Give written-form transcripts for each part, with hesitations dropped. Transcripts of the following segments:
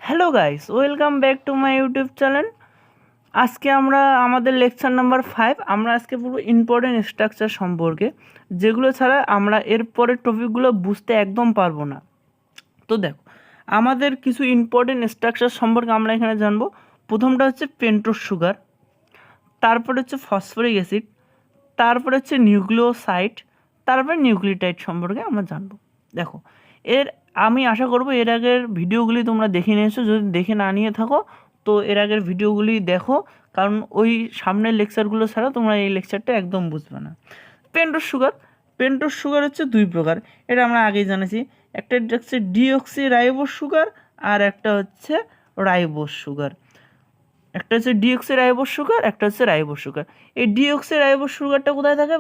Hello guys, welcome back to my YouTube channel. আজকে আমরা আমাদের লেকচার নাম্বার 5 আমরা আজকে পুরো ইম্পর্টেন্ট স্ট্রাকচার সম্পর্কে, যেগুলো ছাড়া আমরা এর পরের টপিকগুলো বুঝতে একদম পারবো না। তো দেখো, আমাদের কিছু ইম্পর্টেন্ট স্ট্রাকচার সম্পর্কে আমরা এখানে জানবো। প্রথমটা হচ্ছে পেন্টোজ সুগার, তারপরে হচ্ছে ফসফরিক অ্যাসিড, তারপরে হচ্ছে নিউক্লিওসাইড, তারপরে নিউক্লিওটাইড সম্পর্কে আমরা জানবো। দেখো, এর আমি আশা করব এর আগের ভিডিওগুলি তোমরা দেখে নিয়েছো। যদি দেখে না নিয়ে থাকো তো এর আগের ভিডিওগুলি দেখো, কারণ ওই সামনের লেকচারগুলো ছাড়া তোমরা এই লেকচারটা একদম বুঝবে না। পেন্টোজ সুগার হচ্ছে দুই প্রকার, এটা আমরা আগেই জানেছি। একটা হচ্ছে ডিঅক্সি রাইবোজ সুগার, আর একটা হচ্ছে রাইবোজ সুগার। একটা হচ্ছে ডিঅক্সি রাইবোজ সুগার, একটা হচ্ছে রাইবোজ সুগার। এই ডিঅক্সি রাইবোজ সুগারটা কোথায় থাকে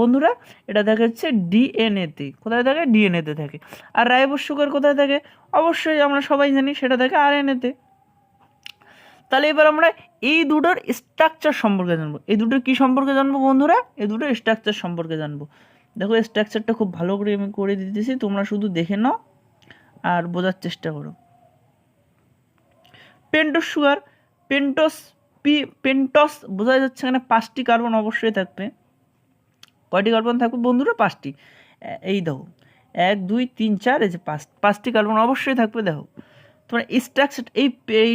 বন্ধুরা? এটা থাকে হচ্ছে ডিএনএতে। কোথায় থাকে? ডিএনএতে থাকে। আর রাইবোজ সুগার কোথায় থাকে? অবশ্যই আমরা সবাই জানি, সেটা থাকে আরএনএতে। তাহলে এবার আমরা এই দুটোর স্ট্রাকচার সম্পর্কে জানবো। এই দুটোর কি সম্পর্কে জানবো বন্ধুরা? এই দুটোর স্ট্রাকচার সম্পর্কে জানবো। দেখো, স্ট্রাকচারটা খুব ভালো করে আমি করে দিতেছি, তোমরা শুধু দেখে নাও আর বোঝার চেষ্টা করো। পেন্টোজ সুগার, পেন্টোস পেন্টস বোঝা যাচ্ছে, এখানে 5টি কার্বন অবশ্যই থাকবে। কয়টি কার্বন থাকবে বন্ধুরা? 5টি। এই দেখো, 1 2 3 4, এই যে 5টি কার্বন অবশ্যই থাকবে। দেখো তোমার স্ট্রাকচার, এই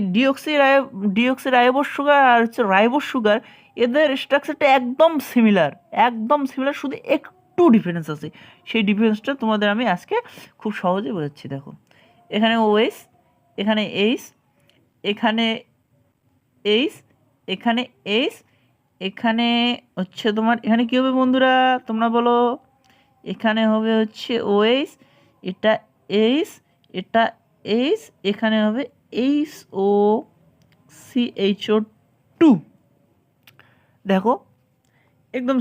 ডিঅক্সি রাইবোজ সুগার আর হচ্ছে রাইবোজ সুগার, এদের স্ট্রাকচারটা একদম সিমিলার, শুধু একটু ডিফারেন্স আছে। সেই ডিফারেন্সটা তোমাদের আমি আজকে খুব সহজে বোঝাচ্ছি। দেখো, এখানে ওএস, এখানে এইচ, এখানে এইচ, এখানে এইচ, এখানে হচ্ছে তোমার, এখানে কী হবে বন্ধুরা তোমরা বলো? এখানে হবে হচ্ছে ওএইচ, এটা এইচ, এটা এইচ, এখানে হবে এইচ ও CHO2। দেখো, একদম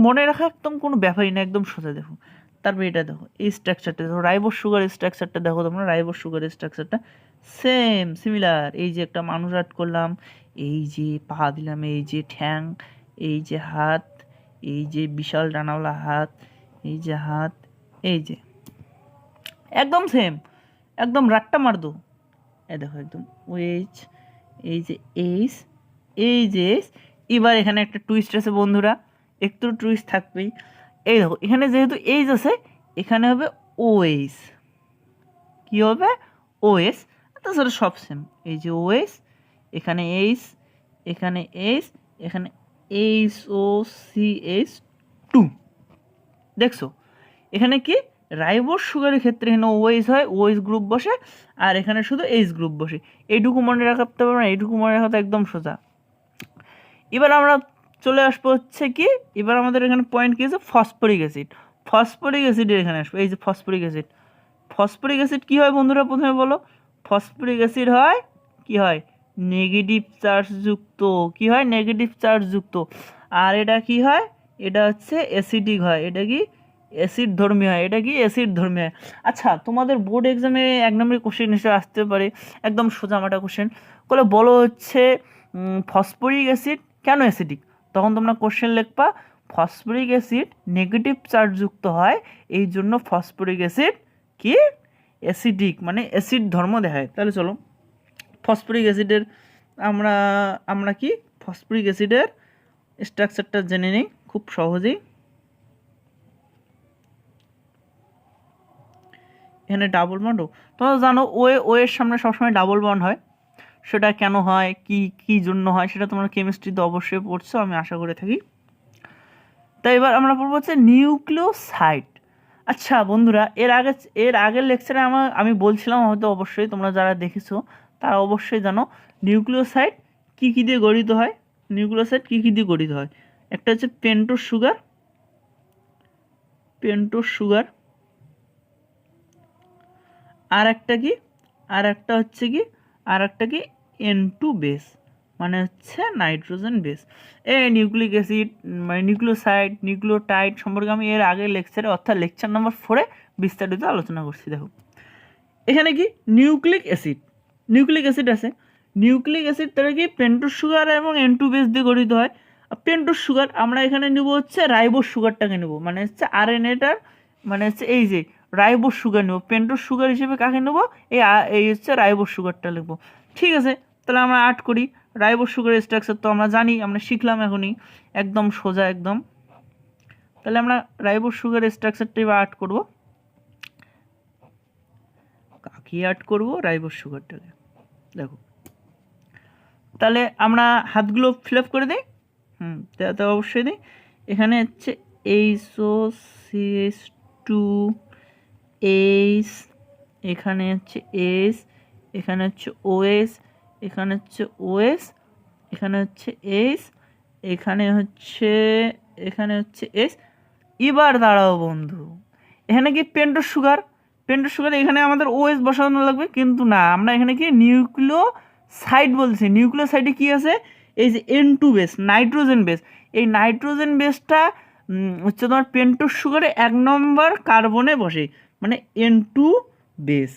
মনে রাখা একদম কোনো ব্যাপারই না, একদম সোজা। দেখো, তারপরে এটা দেখো, এই স্ট্রাকচারটা দেখো, রাইবোজ সুগার স্ট্রাকচারটা দেখো তোমরা, রাইবোজ সুগার স্ট্রাকচারটা সেম সিমিলার। এই যে একটা মানুষ আর্ট করলাম, এই যে পা দিলাম, এই যে ঠ্যাং, এই যে হাত, এই যে বিশাল ডানাওয়ালা হাত, এই যে হাত, এই যে একদম সেম, একদম রাট্টা মার দো। এই দেখো একদম ওয়েজ, এই যে এইচ, এই যে এইচ। এবার এখানে একটা টুইস্ট আছে বন্ধুরা, একটু টুইস্ট থাকবেই। এই দেখো, এখানে যেহেতু এইচ আছে, এখানে হবে ওএইচ। কি হবে? ওএস। তাছাড়া সব সেম, এই যে ওএস, এখানে এইচ, এখানে এইচ, এখানে HOCH2। দেখছো, এখানে কি রাইবোজ সুগারের ক্ষেত্রে এখানে ওএইচ হয়, ওএইচ গ্রুপ বসে, আর এখানে শুধু এইচ গ্রুপ বসে। এইটুকু মনে রাখতে পারবো না, এইটুকু মনে রাখা তো একদম সোজা। এবার আমরা চলে আসবো হচ্ছে কি, এবার আমাদের এখানে পয়েন্ট কি আছে? Phosphoric acid. ফসফরিক অ্যাসিডের এখানে আসবো, এই যে ফসফরিক অ্যাসিড। ফসফরিক অ্যাসিড কী হয় বন্ধুরা প্রথমে বলো? ফসফরিক অ্যাসিড হয় কি হয়? নেগেটিভ চার্জযুক্ত। কি হয়? নেগেটিভ চার্জযুক্ত। আর এটা কি হয়? এটা হচ্ছে অ্যাসিডিক হয়। এটা কি? অ্যাসিড ধর্মী হয়। এটা কি? অ্যাসিড ধর্মী হয়। আচ্ছা, তোমাদের বোর্ড এক্সামে 1 নম্বরের কোশ্চেন হিসেবে আসতে পারে, একদম সোজামাটা কোশ্চেন করে বলো হচ্ছে ফসফরিক অ্যাসিড কেন অ্যাসিডিক? তখন তোমরা কোশ্চেন লিখবা ফসফরিক অ্যাসিড নেগেটিভ চার্জযুক্ত হয়, এই জন্য ফসফরিক অ্যাসিড কি? অ্যাসিডিক, মানে অ্যাসিড ধর্ম দেখায়। তাহলে চলো ফসফরিক অ্যাসিডের আমরা আমরা কি ফসফরিক অ্যাসিডের স্ট্রাকচারটা জেনে নিই খুব সহজেই। এখানে ডাবল বন্ড, তোমরা জানো ও এর সামনে সবসময় ডাবল বন্ড হয়। সেটা কেন হয়, কি জন্য হয়, সেটা তোমরা কেমিস্ট্রিতে অবশ্যই পড়ছো, আমি আশা করে থাকি। তাই এবার আমরা পড়বো হচ্ছে নিউক্লিওসাইড। আচ্ছা বন্ধুরা, এর আগের লেকচারে আমি বলছিলাম, হয়তো অবশ্যই তোমরা যারা দেখেছো তারা অবশ্যই জানো নিউক্লিওসাইড কী দিয়ে গঠিত হয়। নিউক্লিওসাইড কী দিয়ে গঠিত হয়? একটা হচ্ছে পেন্টোজ সুগার, আর একটা কি, আর একটা কি N2 বেস, মানে হচ্ছে নাইট্রোজেন বেস। এই নিউক্লিক অ্যাসিড মানে নিউক্লিওসাইড, নিউক্লিওটাইড সম্পর্কে আমি এর আগের লেকচারে, অর্থাৎ লেকচার নাম্বার 4-এ বিস্তারিত আলোচনা করছি। দেখো, এখানে কি নিউক্লিক অ্যাসিড আছে। নিউক্লিক অ্যাসিড তারা কি পেন্টোজ সুগার এবং N2 বেস দিয়ে গঠিত হয়। পেন্টোজ সুগার আমরা এখানে নেব হচ্ছে রাইবোজ সুগারটাকে নেব, মানে হচ্ছে আরএনএটার, মানে হচ্ছে এই যে রাইবোস সুগার নেব, পেন্টোজ সুগার হিসেবে কাকে নেব, এই হচ্ছে রাইবোস সুগারটা লিখবো। ঠিক আছে, তাহলে আমরা আর্ট করি। রাইবোস সুগারের স্ট্রাকচার তো আমরা জানি, আমরা শিখলাম এখনই, একদম সোজা একদম। তাহলে আমরা রাইবোস সুগারের স্ট্রাকচারটা এবার আর্ট করবো। কাকে আর্ট করবো? রাইবোস সুগারটাকে। দেখো, তাহলে আমরা হাতগুলো ফিল আপ করে দিই। তো অবশ্যই দিই। এখানে হচ্ছে HOCH2H, এখানে হচ্ছে S, এখানে হচ্ছে OS, এখানে হচ্ছে OS, এখানে হচ্ছে S, এখানে হচ্ছে S। এবার দাঁড়াও বন্ধু, এখানে কি পেন্টোজ সুগার, এখানে আমাদের OS বসানো লাগবে, কিন্তু না, আমরা এখানে কি নিউক্লিওসাইড বলছি। নিউক্লিওসাইডে কি আছে? এই যে N2 বেস, নাইট্রোজেন বেস। এই নাইট্রোজেন বেসটা হচ্ছে তোমার পেন্টোজ সুগারে 1 নম্বর কার্বনে বসে, মানে N2 বেস।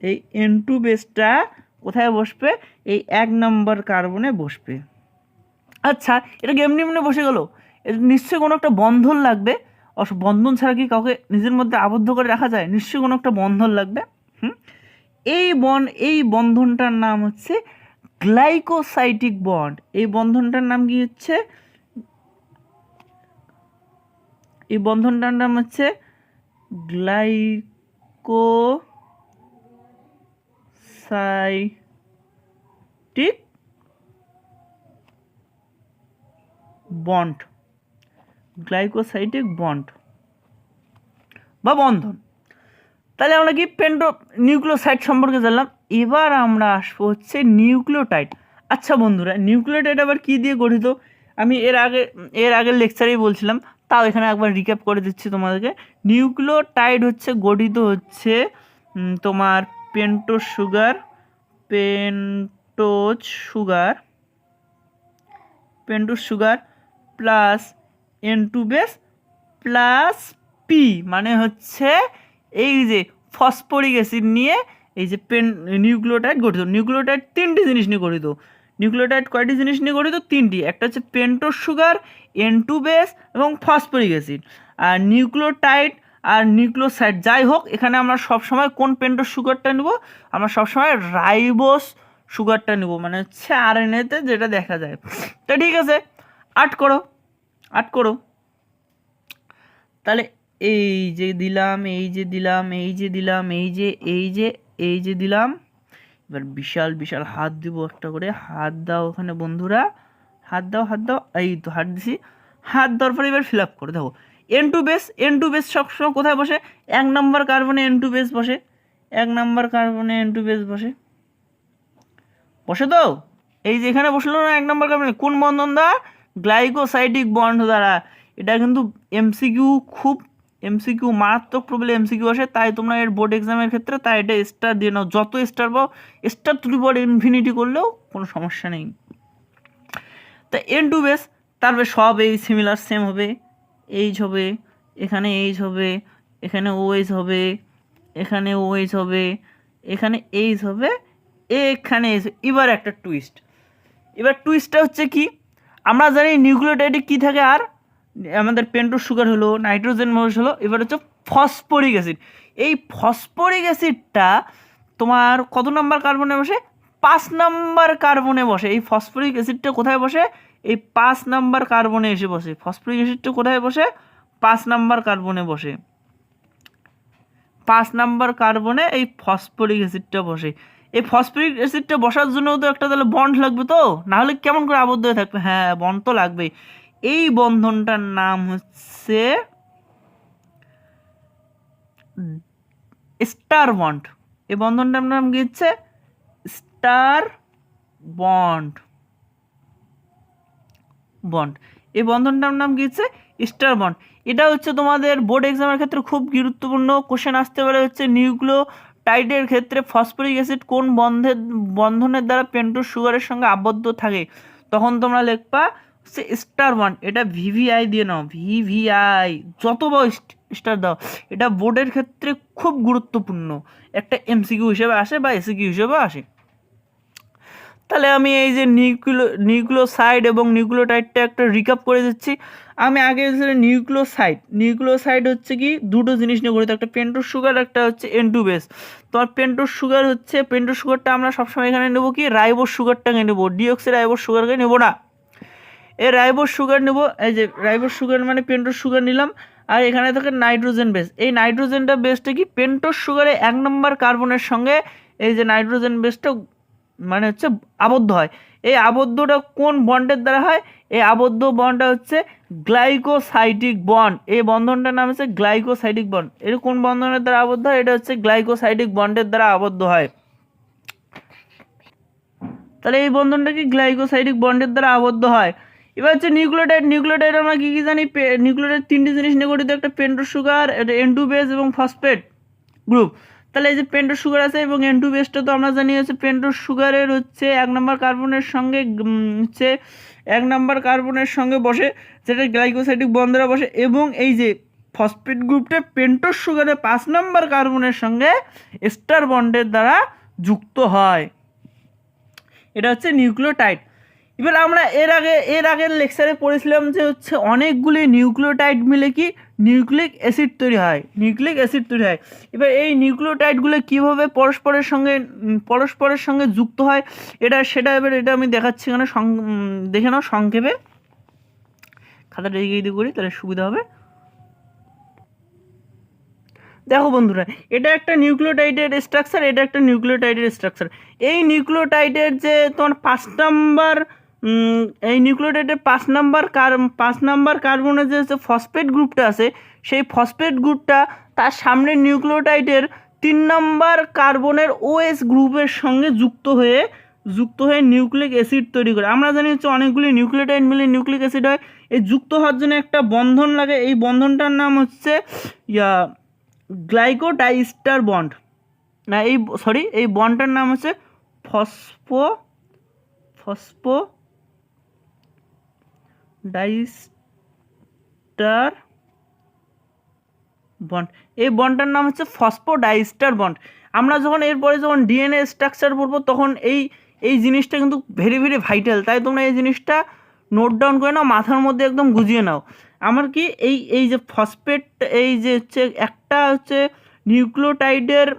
এই N2 বেসটা কোথায় বসবে? এই 1 নম্বর কার্বনে বসবে। আচ্ছা, এটা এমনি বসে গেল, এটা নিশ্চয়ই কোনো একটা বন্ধন লাগবে। বন্ধন ছাড়া কি কাউকে নিজের মধ্যে আবদ্ধ করে রাখা যায়? নিশ্চয়ই কোনো একটা বন্ধন লাগবে। এই বন্ধনটার নাম হচ্ছে গ্লাইকোসাইটিক বন্ড। এই বন্ধনটার নাম কি হচ্ছে? এই বন্ধনটার নাম হচ্ছে গ্লাইকোসাইটিক বন্ড, গ্লাইকোসাইটিক বন্ড বা বন্ধন। তাহলে আমরা কি নিউক্লিওসাইড সম্পর্কে জানলাম। এবার আমরা আসবো হচ্ছে নিউক্লিওটাইড। আচ্ছা বন্ধুরা, নিউক্লিওটাইড আবার কি দিয়ে গঠিত? আমি এর আগের লেকচারেই বলছিলাম, তাও এখানে একবার রিক্যাপ করে দিচ্ছি তোমাদেরকে। নিউক্লিওটাইড হচ্ছে গঠিত হচ্ছে তোমার pentose sugar plus N2 base plus P, মানে হচ্ছে এই যে ফসফরিক অ্যাসিড নিয়ে এই যে নিউক্লিওটাইড গঠিত। নিউক্লিওটাইড 3টি জিনিস নিয়ে গঠিত। নিউক্লিওটাইড কয়টি জিনিস নিয়ে গঠিত? 3টি। একটা হচ্ছে পেন্টোজ সুগার, N2 বেস এবং ফসফরিক অ্যাসিড। আর নিউক্লিওটাইড আর নিউক্লিওসাইড যাই হোক, এখানে আমরা সবসময় কোন পেন্টোজ সুগারটা নেব? আমরা সবসময় রাইবোস সুগারটা নেব, মানে হচ্ছে RNA-তে যেটা দেখা যায়। তা ঠিক আছে, আর্ট করো। তাহলে এই যে দিলাম, দিলাম। এবার বিশাল হাত দিব একটা করে। হাত দাও ওখানে বন্ধুরা, হাত দাও। এই তো হাত দিছি। হাত দেওয়ার পরে এবার ফিল আপ করে দেখো। N2 বেস সবসময় কোথায় বসে? 1 নম্বর কার্বনে N2 বেস বসে। 1 নম্বর কার্বনে N2 বেস বসে তো। এই যে এখানে বসলো না 1 নম্বর কার্বনে, কোন বন্ধন দ্বারা? গ্লাইকোসাইটিক বন্ড দ্বারা। এটা কিন্তু এমসিকিউ মারাত্মক প্রবলেম এমসিকিউ আসে, তাই তোমরা এর বোর্ড এক্সামের ক্ষেত্রে তাই এটা স্টার দিয়ে নাও। যত স্টার পাও, star to the power infinity করলেও কোনো সমস্যা নেই। তা N2 বেস, তারপরে সব এই সিমিলার সেম হবে। এইচ হবে, এখানে এইচ হবে, এখানে OH হবে, এখানে OH হবে, এখানে এইচ হবে, এখানে এইচ। এবার একটা টুইস্ট। এবার টুইস্টটা হচ্ছে কি? আমরা জানি নিউক্লিওটাইডে কি থাকে, আর আমাদের পেন্টোজ সুগার হলো, নাইট্রোজেন বেস হলো, এবার হচ্ছে ফসফরিক অ্যাসিড। এই ফসফরিক অ্যাসিডটা তোমার কত নম্বর কার্বনে বসে? 5 নম্বর কার্বনে বসে। এই ফসফরিক অ্যাসিডটা কোথায় বসে? এই 5 নম্বর কার্বনে এসে বসে। ফসফরিক অ্যাসিডটা কোথায় বসে? 5 নম্বর কার্বনে বসে। 5 নম্বর কার্বনে এই ফসফরিক অ্যাসিডটা বসে। এই ফসফরিক অ্যাসিডটা বসার জন্য তো একটা তাহলে বন্ড লাগবে, তো না হলে কেমন করে আবদ্ধ হয়ে থাকবে? হ্যাঁ, বন্ড তো লাগবেই। এই বন্ধনটার নাম হচ্ছে স্টার বন্ড। এই বন্ধনটার নাম কি হচ্ছে? Star bond. এই বন্ধনটার নাম কি হচ্ছে? Star bond. এটা হচ্ছে তোমাদের বোর্ড এক্সামের ক্ষেত্রে খুব গুরুত্বপূর্ণ কোশ্চেন আসতে পারে। হচ্ছে নিউক্লিওটাইডের ক্ষেত্রে ফসফরিক অ্যাসিড কোন বন্ধনের দ্বারা পেন্টোজ সুগারের সঙ্গে আবদ্ধ থাকে, তখন তোমরা লিখবা হচ্ছে স্টার বন্ড। এটা VVI দিয়ে নাও, VVI, যত বা স্টার দাও। এটা বোর্ডের ক্ষেত্রে খুব গুরুত্বপূর্ণ একটা MCQ হিসেবে আসে বা SCQ হিসেবে আসে। তাহলে আমি এই যে নিউক্লিওসাইড এবং নিউক্লিওটাইডটা একটা রিক্যাপ করে দিচ্ছি। আমি আগে নিউক্লিওসাইড হচ্ছে কি দুটো জিনিস নিয়ে গঠিত, একটা পেন্টোজ সুগার, একটা হচ্ছে N2 বেস। তোমার পেন্টোজ সুগারটা আমরা সবসময় এখানে নেবো কি রাইবোজ সুগারটাকে নেবো, ডিঅক্সি রাইবোজ সুগারকে নেবো না। এই রাইবোজ সুগার নেবো, এই যে রাইবোজ সুগার মানে পেন্টোজ সুগার নিলাম। আর এখানে থাকে নাইট্রোজেন বেস। এই নাইট্রোজেনটা বেসটা কি পেন্টোজ সুগারে 1 নম্বর কার্বনের সঙ্গে এই যে নাইট্রোজেন বেসটা মানে হচ্ছে আবদ্ধ হয়। এই আবদ্ধটা কোন বন্ডের দ্বারা হয়? এই আবদ্ধ বন্ডটা হচ্ছে গ্লাইকোসাইডিক বন্ড। এই বন্ধনটার নাম হচ্ছে গ্লাইকোসাইডিক বন্ড। এটা কোন বন্ধনের দ্বারা আবদ্ধ হয়? এটা হচ্ছে গ্লাইকোসাইডিক বন্ডের দ্বারা আবদ্ধ হয়। তাহলে এই বন্ধনটা কি গ্লাইকোসাইডিক বন্ডের দ্বারা আবদ্ধ হয়। এবার হচ্ছে নিউক্লিওটাইড আমরা কি জানি? নিউক্লিওটাইড 3টি জিনিস নিয়ে গঠিত, একটা পেন্টোজ সুগার, N2 বেস এবং ফসফেট গ্রুপ। তাহলে এই যে পেন্টোজ সুগার আছে এবং N2 বেসটা তো আমরা জানি হচ্ছে পেন্টোজ সুগারের হচ্ছে 1 নম্বর কার্বনের সঙ্গে হচ্ছে 1 নম্বর কার্বনের সঙ্গে বসে, যেটা গ্লাইকোসাইডিক বন্ড দ্বারা বসে, এবং এই যে ফসফেট গ্রুপটা পেন্টোজ সুগারের 5 নম্বর কার্বনের সঙ্গে এস্টার বন্ডের দ্বারা যুক্ত হয়। এটা হচ্ছে নিউক্লিওটাইড। এবার আমরা এর আগের লেকচারে পড়েছিলাম যে হচ্ছে অনেকগুলি নিউক্লিওটাইড মিলে কি নিউক্লিক অ্যাসিড তৈরি হয়। এবার এই নিউক্লিওটাইডগুলো কীভাবে পরস্পরের সঙ্গে যুক্ত হয় এটা আমি দেখাচ্ছি এখানে, দেখে নাও সংক্ষেপে। খাতাটা এগিয়ে করি তাহলে সুবিধা হবে। দেখো বন্ধুরা, এটা একটা নিউক্লিওটাইডের স্ট্রাকচার, এটা একটা নিউক্লিওটাইডের স্ট্রাকচার। এই নিউক্লিওটাইডের যে তোমার 5 নম্বর এই নিউক্লিওটাইডের 5 নাম্বার কার্বনের যে হচ্ছে ফসফেট গ্রুপটা আছে, সেই ফসফেট গ্রুপটা তার সামনের নিউক্লিওটাইডের 3 নম্বর কার্বনের OH গ্রুপের সঙ্গে যুক্ত হয়ে নিউক্লিক অ্যাসিড তৈরি করে। আমরা জানি হচ্ছে অনেকগুলি নিউক্লিওটাইড মিলে নিউক্লিক অ্যাসিড হয়। এই যুক্ত হওয়ার জন্য একটা বন্ধন লাগে, এই বন্ধনটার নাম হচ্ছে গ্লাইকোডাইস্টার বন্ড। না এই বন্ডটার নাম হচ্ছে ফসফোডাইস্টার বন্ড। এই বন্ডটার নাম হচ্ছে ফসফোডাইস্টার বন্ড। আমরা যখন ডিএনএ স্ট্রাকচার পড়বো তখন এই জিনিসটা কিন্তু ভেরি ভেরি ভাইটাল। তাই তোমরা এই জিনিসটা নোট ডাউন করে নাও, মাথার মধ্যে একদম গুজিয়ে নাও। আমার কি এই যে ফসফেট, এই যে হচ্ছে একটা হচ্ছে নিউক্লিওটাইডের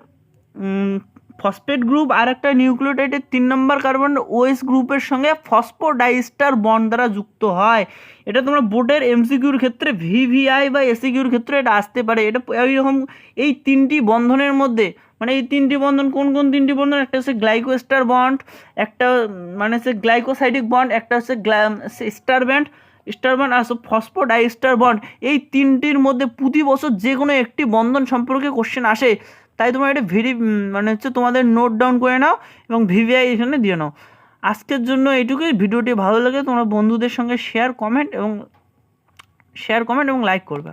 ফসফেট গ্রুপ আর একটা নিউক্লিওটাইডের 3 নম্বর কার্বন OH গ্রুপের সঙ্গে ফসফোডাইস্টার বন্ড দ্বারা যুক্ত হয়। এটা তোমরা বোর্ডের MCQর ক্ষেত্রে VVI বা SCQর ক্ষেত্রে এটা আসতে পারে। এটা এইরকম এই 3টি বন্ধনের মধ্যে, মানে এই 3টি বন্ধন কোন 3টি বন্ধন? একটা হচ্ছে গ্লাইকোস্টার বন্ড, একটা মানে হচ্ছে গ্লাইকোসাইডিক বন্ড, একটা হচ্ছে স্টার বন্ড আর ফসফোডাইস্টার বন্ড। এই 3টির মধ্যে প্রতি বছর যে কোনো একটি বন্ধন সম্পর্কে কোশ্চেন আসে। তাই তোমরা এটা মানে হচ্ছে তোমাদের নোট ডাউন করে নাও এবং VVI এখানে দিয়ে নাও। আজকের জন্য এইটুকুই। ভিডিওটি ভালো লাগে তোমরা বন্ধুদের সঙ্গে শেয়ার কমেন্ট এবং লাইক করবে।